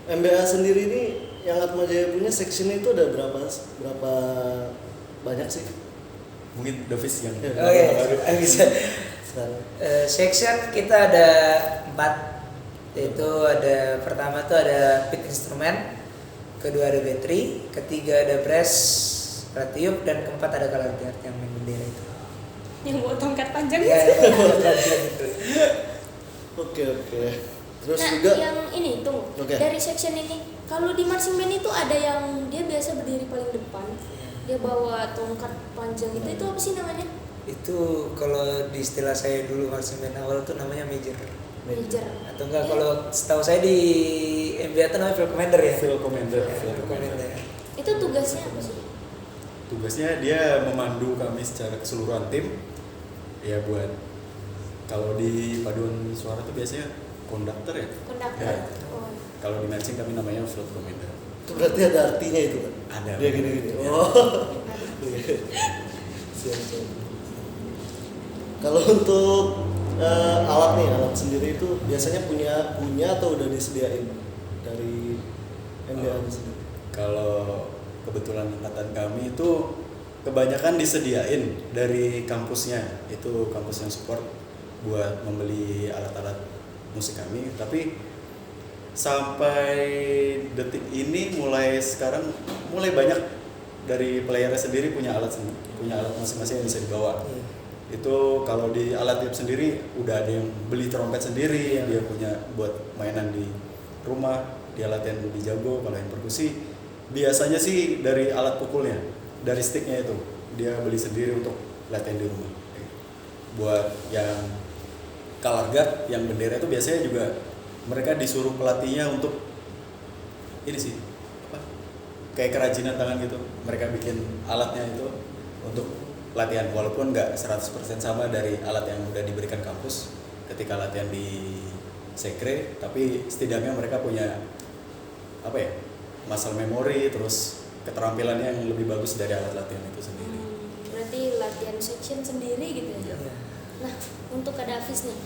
MBA sendiri ini yang Atmajaya punya section itu ada berapa banyak sih? Mungkin Davis yang bisa. Section kita ada 4, yaitu ada pertama tuh ada pit instrumen, kedua ada battery, ketiga ada brass, ratiup, dan keempat ada color guard yang main bendera itu. Yang bawa tongkat panjang ya, itu. Oke. Terus nah, juga yang ini dari section ini, kalau di marching band itu ada yang dia biasa berdiri paling depan, dia bawa tongkat panjang itu apa sih namanya? Itu kalau di istilah saya dulu marching band awal tuh namanya major. Atau enggak kalau setahu saya di MBA itu namanya field commander ya. Field commander. Itu tugasnya apa sih? Tugasnya dia memandu kami secara keseluruhan tim. Ya buat kalau di paduan suara tuh biasanya konduktor ya. Konduktor. Ya. Kalau di marching kami namanya field commander. Itu berarti ada artinya itu kan? Ada. Dia gini-gini. Oh. Siap. Kalau untuk alat sendiri itu biasanya punya atau udah disediain dari MBA sendiri? Kalau kebetulan angkatan kami itu kebanyakan disediain dari kampusnya, itu kampus yang support buat membeli alat-alat musik kami. Tapi sampai detik ini mulai banyak dari playernya sendiri punya alat masing-masing yang bisa dibawa. Itu kalau di alat tiup sendiri udah ada yang beli trompet sendiri, dia punya buat mainan di rumah, dia latihan di jago. Kalau yang perkusi biasanya sih dari alat pukulnya, dari sticknya itu dia beli sendiri untuk latihan di rumah. Buat yang color guard, yang bendera itu biasanya juga mereka disuruh pelatihnya untuk ini sih kayak kerajinan tangan gitu, mereka bikin alatnya itu untuk latihan, walaupun nggak 100% sama dari alat yang udah diberikan kampus ketika latihan di sekre, tapi setidaknya mereka punya muscle memory, terus keterampilannya yang lebih bagus dari alat latihan itu sendiri. Berarti latihan section sendiri gitu ya? Nah, untuk Kak Davis nih,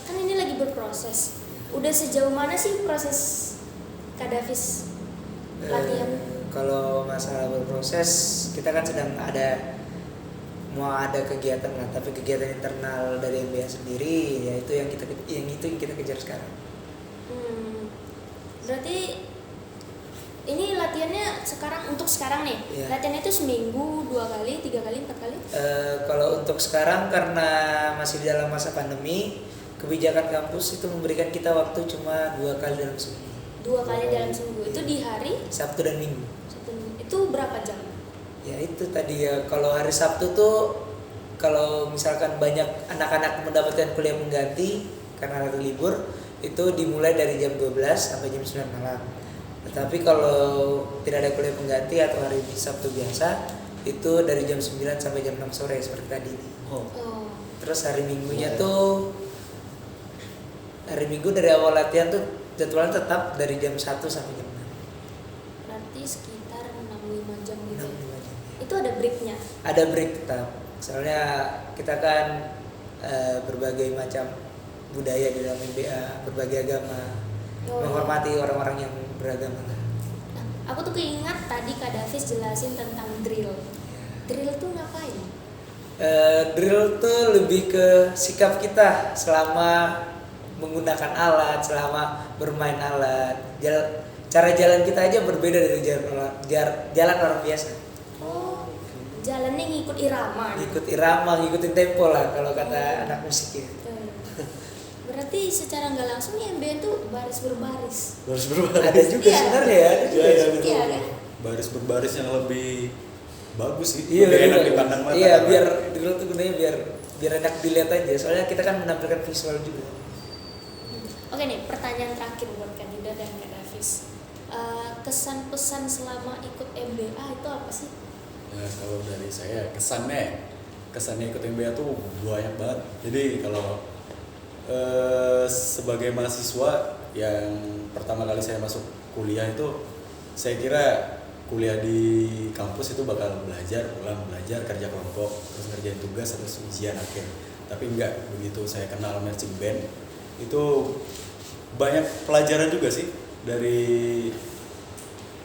kan ini lagi berproses. Udah sejauh mana sih proses Kak Davis latihan? Kalau masalah berproses, kita kan sedang mau ada kegiatan lah, tapi kegiatan internal dari MBA sendiri, ya itu yang kita kejar sekarang. Berarti ini latihannya untuk sekarang nih, latihannya itu seminggu 2 kali, 3 kali, 4 kali? Kalau untuk sekarang karena masih di dalam masa pandemi, kebijakan kampus itu memberikan kita waktu cuma 2 kali dalam seminggu. 2 kali dalam seminggu, itu di hari? Sabtu dan Minggu. Itu berapa jam? Ya itu tadi ya, kalau hari Sabtu tuh kalau misalkan banyak anak-anak mendapatkan kuliah pengganti karena hari libur, itu dimulai dari jam 12 sampai jam 9 malam. Tetapi kalau tidak ada kuliah pengganti atau hari Sabtu biasa, itu dari jam 9 sampai jam 6 sore seperti tadi. Terus hari Minggunya tuh, hari Minggu dari awal latihan tuh jadwalnya tetap dari jam 1 sampai jam 6. Berarti sekitar 65 jam gitu. Itu ada breaknya? Ada break tetap. Soalnya kita kan berbagai macam budaya di dalam MBA, berbagai agama, menghormati orang-orang yang beragama. Nah, aku tuh keingat tadi Kak Davis jelasin tentang drill. Drill tuh ngapain? Drill tuh lebih ke sikap kita selama menggunakan alat, selama bermain alat. Cara jalan kita aja berbeda dari jalan orang biasa. Oh, jalannya ngikut irama. Ngikut irama, ngikutin tempo lah kalau kata anak musik ya. Berarti secara nggak langsung ya MBN tuh baris berbaris. Ada juga sebenarnya ya. Iya kan? Baris berbaris yang lebih bagus sih. Iya, lebih enak dipandang mata. Iya, biar dulu tuh gunanya biar enak dilihat aja. Soalnya kita kan menampilkan visual juga. Oke nih, pertanyaan terakhir buat Kak Dinda dan Kak Davis. Kesan pesan selama ikut MBA itu apa sih? Ya, kalau dari saya kesannya ikut MBA tuh banyak banget. Jadi kalau sebagai mahasiswa yang pertama kali saya masuk kuliah itu, saya kira kuliah di kampus itu bakal belajar kerja kelompok, terus ngerjain tugas, terus ujian akhir. Tapi enggak begitu. Saya kenal marching band itu banyak pelajaran juga sih, dari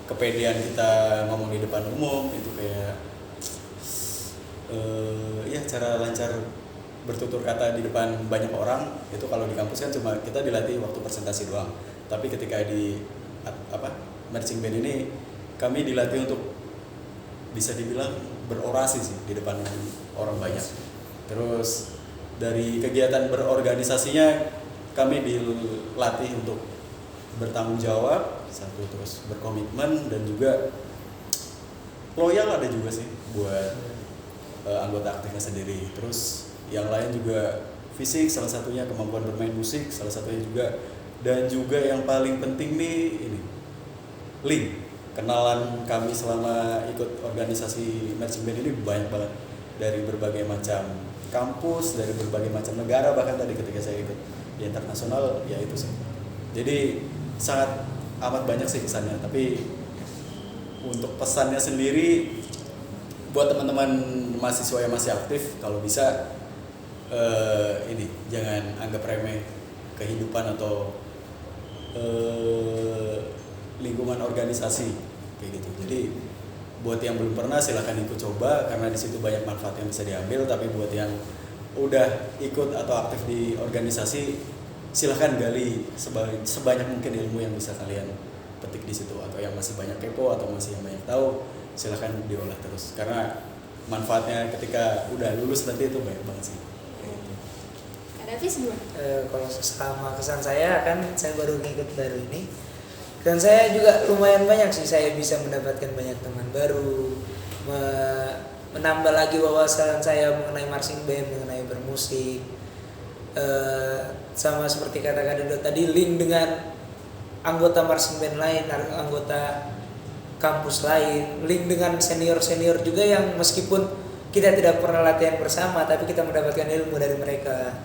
kepedean kita ngomong di depan umum itu kayak cara lancar bertutur kata di depan banyak orang. Itu kalau di kampus kan cuma kita dilatih waktu presentasi doang, tapi ketika di marching band ini kami dilatih untuk bisa dibilang berorasi sih di depan orang banyak. Terus dari kegiatan berorganisasinya kami dilatih untuk bertanggung jawab satu, terus berkomitmen, dan juga loyal ada juga sih buat anggota aktifnya sendiri. Terus yang lain juga fisik, salah satunya kemampuan bermain musik, salah satunya juga, dan juga yang paling penting nih ini link. Kenalan kami selama ikut organisasi marching band ini banyak banget, dari berbagai macam kampus, dari berbagai macam negara, bahkan tadi ketika saya ikut di internasional ya itu sih. Jadi sangat amat banyak sih kesannya. Tapi untuk pesannya sendiri buat teman-teman mahasiswa yang masih aktif, kalau bisa ini jangan anggap remeh kehidupan atau lingkungan organisasi kayak gitu. Jadi buat yang belum pernah silahkan ikut coba karena di situ banyak manfaat yang bisa diambil. Tapi buat yang udah ikut atau aktif di organisasi, silahkan gali sebanyak mungkin ilmu yang bisa kalian petik di situ. Atau yang masih banyak kepo atau masih yang banyak tahu, silahkan diolah terus karena manfaatnya ketika udah lulus nanti itu banyak banget sih. Kak Davis gimana? Kalau sama kesan saya kan saya baru ngikut baru ini, dan saya juga lumayan banyak sih, saya bisa mendapatkan banyak teman baru, menambah lagi wawasan saya mengenai marching band, mengenai bermusik, sama seperti kata Kak Dodo tadi, link dengan anggota marching band lain, anggota kampus lain, link dengan senior-senior juga yang meskipun kita tidak pernah latihan bersama tapi kita mendapatkan ilmu dari mereka.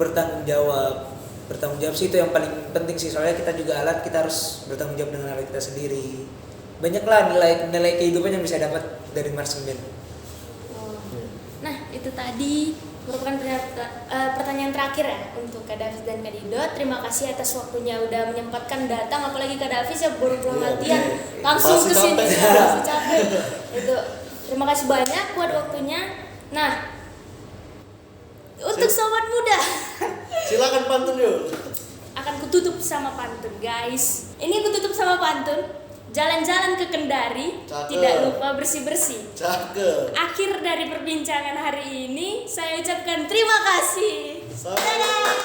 Bertanggung jawab sih itu yang paling penting sih, soalnya kita juga alat, kita harus bertanggung jawab dengan alat kita sendiri. Banyaklah nilai kehidupan yang bisa dapat dari marching band. Nah, itu tadi merupakan pertanyaan terakhir ya untuk Kak Davis dan Kak Dido. Terima kasih atas waktunya udah menyempatkan datang, apalagi Kak Davis ya baru pulang latihan langsung ke sini. Masih capek. Itu terima kasih banyak buat waktunya. Nah, untuk sobat muda, Silakan pantun yuk. akan kututup sama pantun, guys. Ini kututup sama pantun. Jalan-jalan ke Kendari, Cakep. tidak lupa bersih-bersih. Cakep. Akhir dari perbincangan hari ini, saya ucapkan terima kasih. Dadah.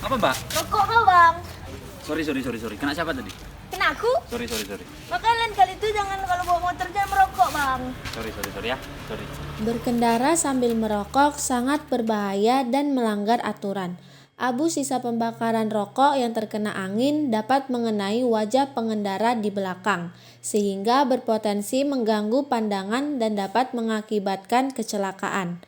Apa mbak? Rokok kau bang. Sorry. Kena siapa tadi? Kena aku. Sorry. Makanya lain kali itu jangan kalau bawa motor jangan merokok bang. Sorry ya. Sorry. Berkendara sambil merokok sangat berbahaya dan melanggar aturan. Abu sisa pembakaran rokok yang terkena angin dapat mengenai wajah pengendara di belakang, sehingga berpotensi mengganggu pandangan dan dapat mengakibatkan kecelakaan.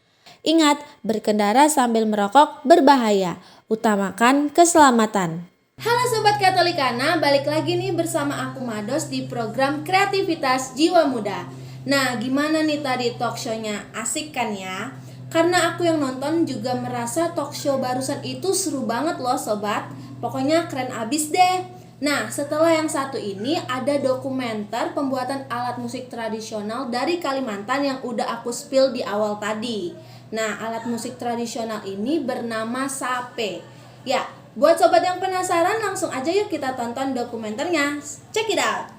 Ingat, berkendara sambil merokok berbahaya. Utamakan keselamatan. Halo Sobat Katolikana, balik lagi nih bersama aku Mados di program Kreativitas Jiwa Muda. Nah, gimana nih tadi talk show-nya? Asik kan ya? Karena aku yang nonton juga merasa talk show barusan itu seru banget loh sobat. Pokoknya keren abis deh. Nah, setelah yang satu ini ada dokumenter pembuatan alat musik tradisional dari Kalimantan yang udah aku spill di awal tadi. Nah, alat musik tradisional ini bernama sape. Ya, buat sobat yang penasaran langsung aja yuk kita tonton dokumenternya. Check it out.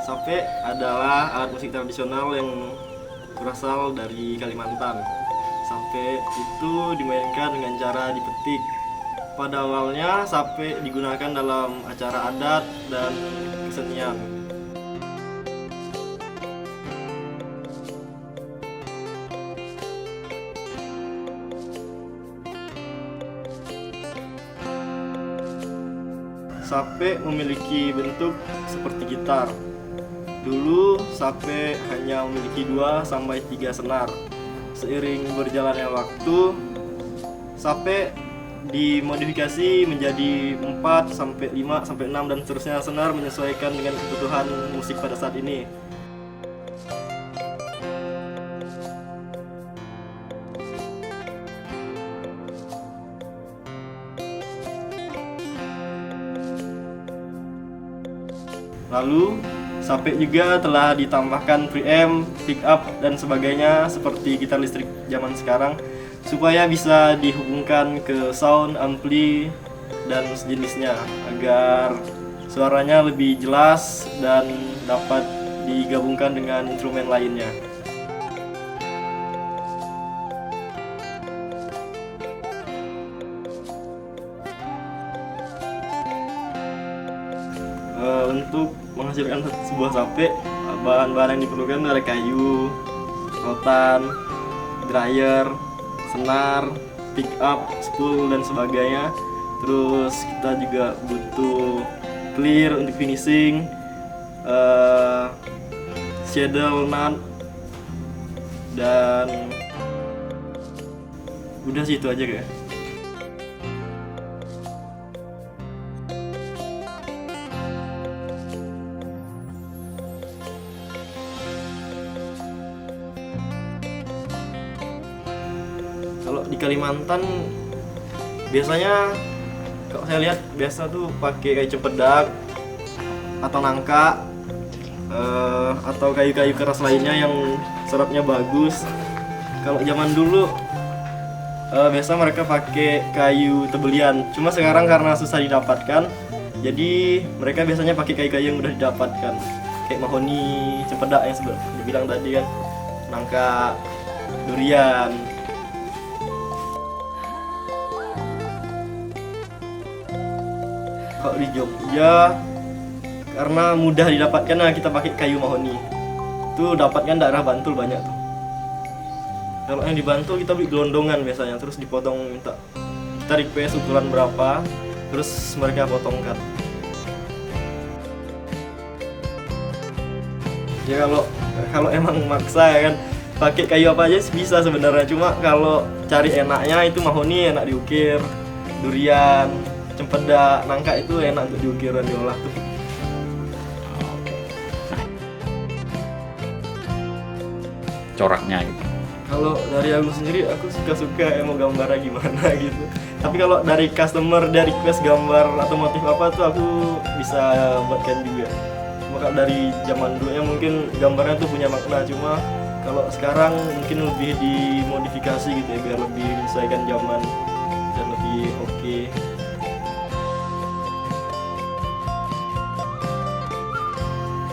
Sape adalah alat musik tradisional yang berasal dari Kalimantan. Sape itu dimainkan dengan cara dipetik. Pada awalnya sape digunakan dalam acara adat dan kesenian. Sape memiliki bentuk seperti gitar. Dulu sape hanya memiliki 2-3 senar. Seiring berjalannya waktu, sape dimodifikasi menjadi 4-5-6 dan seterusnya senar menyesuaikan dengan kebutuhan musik pada saat ini. Lalu sampai juga telah ditambahkan preamp, pick up dan sebagainya seperti gitar listrik zaman sekarang supaya bisa dihubungkan ke sound, ampli dan sejenisnya agar suaranya lebih jelas dan dapat digabungkan dengan instrumen lainnya. Untuk menghasilkan sebuah sape, bahan-bahan yang diperlukan adalah kayu, rotan, dryer, senar, pick up, spool dan sebagainya. Terus kita juga butuh clear untuk finishing, saddle nut, dan udah sih itu aja kayak. Kalau di Kalimantan biasanya kalau saya lihat biasa tuh pakai kayu cempedak atau nangka atau kayu-kayu keras lainnya yang seratnya bagus. Kalau zaman dulu biasa mereka pakai kayu tebelian. Cuma sekarang karena susah didapatkan, jadi mereka biasanya pakai kayu-kayu yang udah didapatkan. Kayak mahoni, cempedak yang dibilang tadi kan, nangka, durian. Kalau di Jogja karena mudah didapatkan, nah kita pakai kayu mahoni. Itu dapatkan daerah Bantul banyak tuh. Kalau yang di Bantul kita beli gelondongan biasanya, terus dipotong, minta kita request ukuran berapa, terus mereka potongkan. Ya kalau emang maksa ya kan, pakai kayu apa aja bisa sebenarnya. Cuma kalau cari enaknya itu mahoni enak diukir, durian, cempedak, nangka itu enak untuk diukir dan diolah tuh. Coraknya gitu. Kalau dari aku sendiri, aku suka-suka mau gambarnya gimana gitu. Tapi kalau dari customer, dari request gambar atau motif apa tuh aku bisa buatkan juga. Cuma kalau dari zaman dulu ya mungkin gambarnya tuh punya makna, cuma kalau sekarang mungkin lebih dimodifikasi gitu ya biar lebih menyesuaikan zaman dan lebih oke.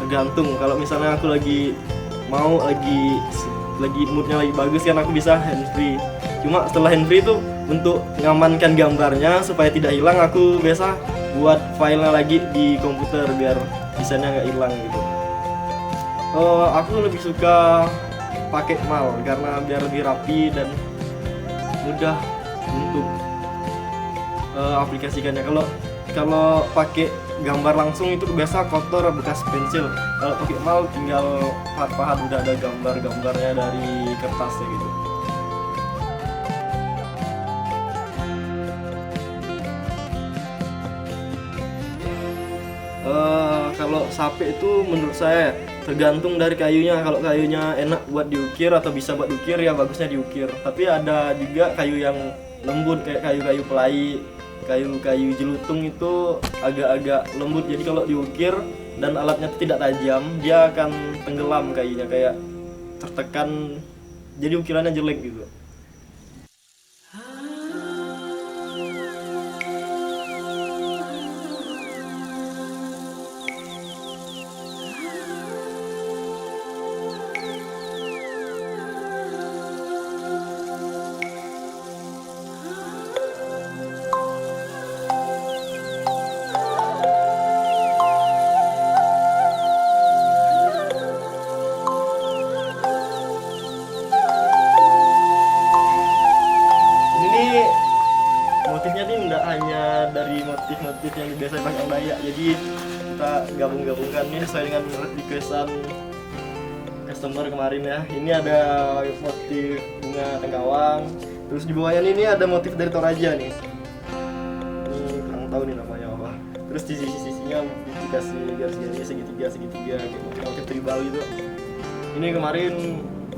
Tergantung, kalau misalnya aku lagi moodnya lagi bagus kan aku bisa hands-free. Cuma setelah hands-free itu untuk mengamankan gambarnya supaya tidak hilang, aku biasa buat filenya lagi di komputer biar desainnya nggak hilang gitu. Aku lebih suka pakai mal karena biar lebih rapi dan mudah untuk aplikasikannya. Kalau pakai gambar langsung itu biasa kotor bekas pensil. Kalau pakai mal tinggal pahat-pahat udah ada gambar-gambarnya dari kertasnya gitu. Kalau sape itu menurut saya tergantung dari kayunya. Kalau kayunya enak buat diukir atau bisa buat diukir ya bagusnya diukir. Tapi ada juga kayu yang lembut kayak kayu-kayu pelai, kayu-kayu jelutung itu agak-agak lembut. Jadi kalau diukir dan alatnya tidak tajam, dia akan tenggelam kayunya, kayak tertekan. Jadi ukirannya jelek gitu. Motif yang biasa pakai orang Dayak, jadi kita gabung-gabungkan ini sesuai dengan requestan customer kemarin ya. Ini ada motif bunga tengkawang, terus di bawahnya ini ada motif dari Toraja nih. Ini kurang tahu nih namanya apa. Terus di sisi-sisinya dikasih garis-garis segitiga kayak motif tribal gitu. Ini kemarin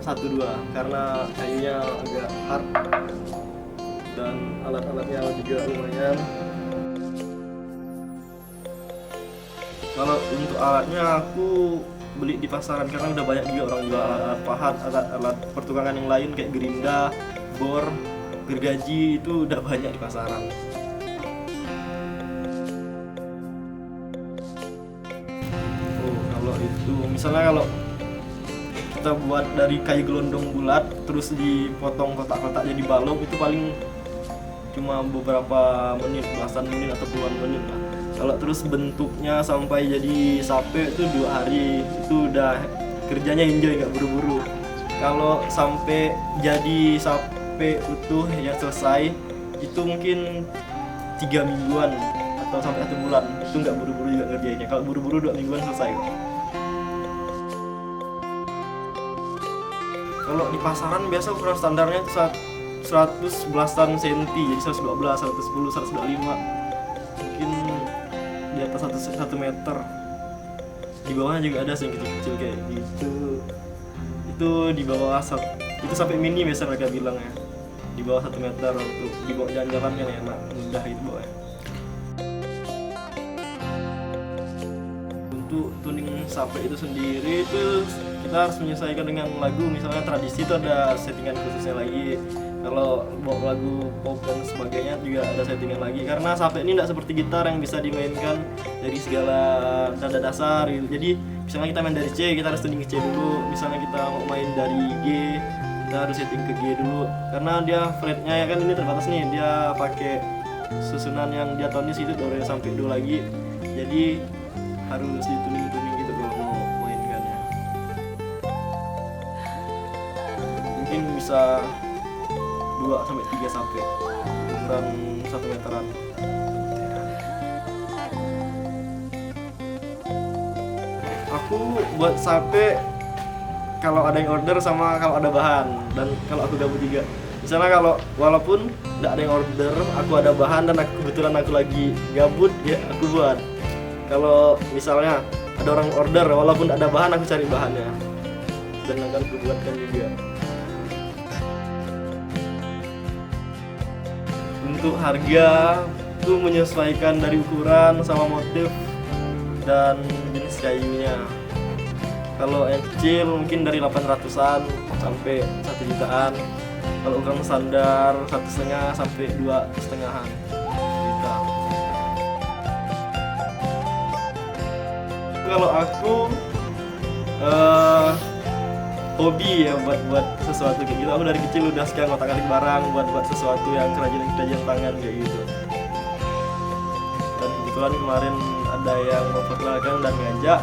1-2 karena kayunya agak hard dan alat-alatnya juga lumayan. Kalau untuk alatnya aku beli di pasaran karena udah banyak juga orang jual alat pahat, alat pertukangan yang lain kayak gerinda, bor, gergaji itu udah banyak di pasaran. Oh, kalau itu misalnya kalau kita buat dari kayu gelondong bulat terus dipotong kotak-kotak jadi balok itu paling cuma beberapa menit, belasan menit atau puluhan menit lah. Kalau terus bentuknya sampai jadi sate itu 2 hari, itu udah kerjanya enjoy, nggak buru-buru. Kalau sampai jadi sate utuh yang selesai itu mungkin 3 mingguan atau sampai 1 bulan, itu nggak buru-buru juga kerjanya. Kalau buru-buru 2 mingguan selesai. Kalau di pasaran biasa ukuran standarnya itu 111 cm, jadi 112, 110, 125, mungkin di atas 1 meter. Di bawahnya juga ada yang kecil-kecil kayak gitu. Itu di bawah itu sampai mini biasa mereka bilang ya. Di bawah 1 meter untuk dibawa jalan-jalan kan enak, mudah gitu bawahnya. Untuk tuning sape itu sendiri itu kita harus menyesuaikan dengan lagu. Misalnya tradisi itu ada settingan khususnya lagi. Kalau bawa lagu pop dan sebagainya juga ada settingan lagi. Karena sape ini tidak seperti gitar yang bisa dimainkan dari segala nada dasar gitu. Jadi misalnya kita main dari C, kita harus tuning ke C dulu. Misalnya kita mau main dari G, kita harus setting ke G dulu. Karena dia fretnya ya kan ini terbatas nih. Dia pakai susunan yang diatonis itu do re sampai do lagi. Jadi harus dituning-tuning gitu kalau mau mainkannya. Mungkin bisa 2-3 sampai ukuran 1 meteran. Aku buat sape kalau ada yang order sama kalau ada bahan, dan kalau aku gabut juga. Misalnya kalau walaupun tidak ada yang order, aku ada bahan dan kebetulan aku lagi gabut, ya aku buat. Kalau misalnya ada orang order walaupun ada bahan, aku cari bahannya dan akan aku buatkan juga. Untuk harga itu menyesuaikan dari ukuran sama motif dan jenis kayunya. Kalau yang kecil mungkin dari 800-an sampai 1 jutaan. Kalau ukuran standar 1,5 sampai 2,5 juta. Kalau aku hobi ya buat sesuatu kayak gitu. Aku dari kecil udah suka ngotak-ngatik barang buat sesuatu yang kerajinan tangan kayak gitu. Dan kebetulan kemarin ada yang memperkenalkan dan ngajak,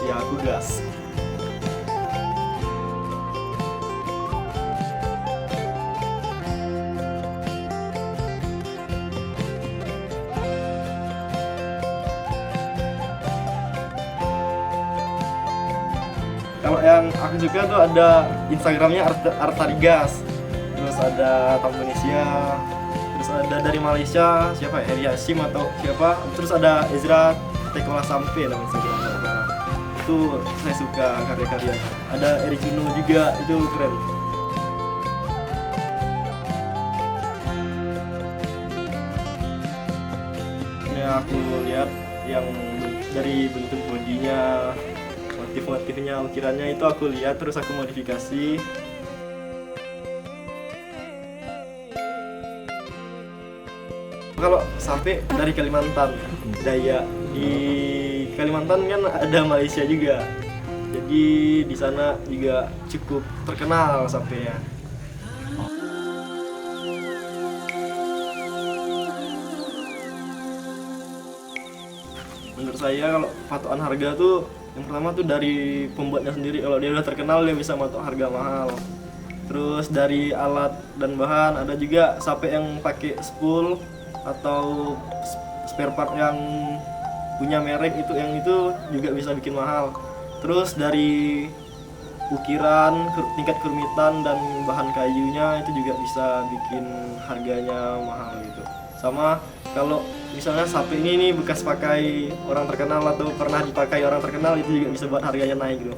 ya aku gas. Kalau yang aku suka tuh ada Instagramnya Artarigas, terus ada Indonesia, terus ada dari Malaysia siapa ya, Eri Hashim atau siapa, terus ada Ezra Tekola Sampe nama Instagramnya. Itu saya suka karya-karyanya. Ada Eri Juno juga, itu keren. Ini aku lihat yang dari bentuk bodinya, motif-motifnya, ukirannya itu aku lihat terus aku modifikasi. Kalau sampai dari Kalimantan, Dayak di Kalimantan kan ada Malaysia juga, jadi di sana juga cukup terkenal sampenya. Menurut saya kalau patokan harga tuh yang pertama tuh dari pembuatnya sendiri. Kalau dia udah terkenal dia bisa matok harga mahal. Terus dari alat dan bahan, ada juga sape yang pakai spool atau spare part yang punya merek itu, yang itu juga bisa bikin mahal. Terus dari ukiran, tingkat kerumitan dan bahan kayunya itu juga bisa bikin harganya mahal gitu. Sama kalau misalnya sape ini bekas pakai orang terkenal atau pernah dipakai orang terkenal, itu juga bisa buat harganya naik gitu.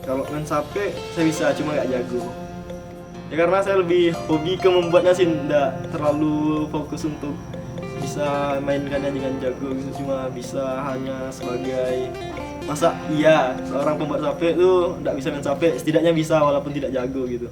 Kalau main sape saya bisa, cuma nggak jago. Ya karena saya lebih hobi ke membuatnya sih, nggak terlalu fokus untuk bisa mainkannya dengan jago gitu, cuma bisa hanya sebagai masa iya seorang pembuat sape tuh nggak bisa main sape, setidaknya bisa walaupun tidak jago gitu.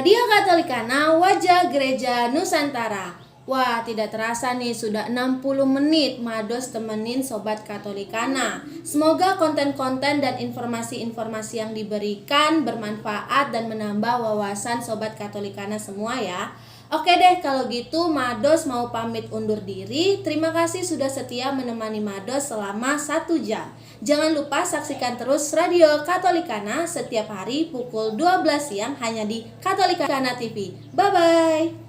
Radio Katolikana, wajah gereja Nusantara. Wah, tidak terasa nih sudah 60 menit Mados temenin Sobat Katolikana. Semoga konten-konten dan informasi-informasi yang diberikan bermanfaat dan menambah wawasan Sobat Katolikana semua ya. Oke deh, kalau gitu Mados mau pamit undur diri. Terima kasih sudah setia menemani Mados selama 1 jam. Jangan lupa saksikan terus Radio Katolikana setiap hari pukul 12 siang hanya di Katolikana TV. Bye-bye.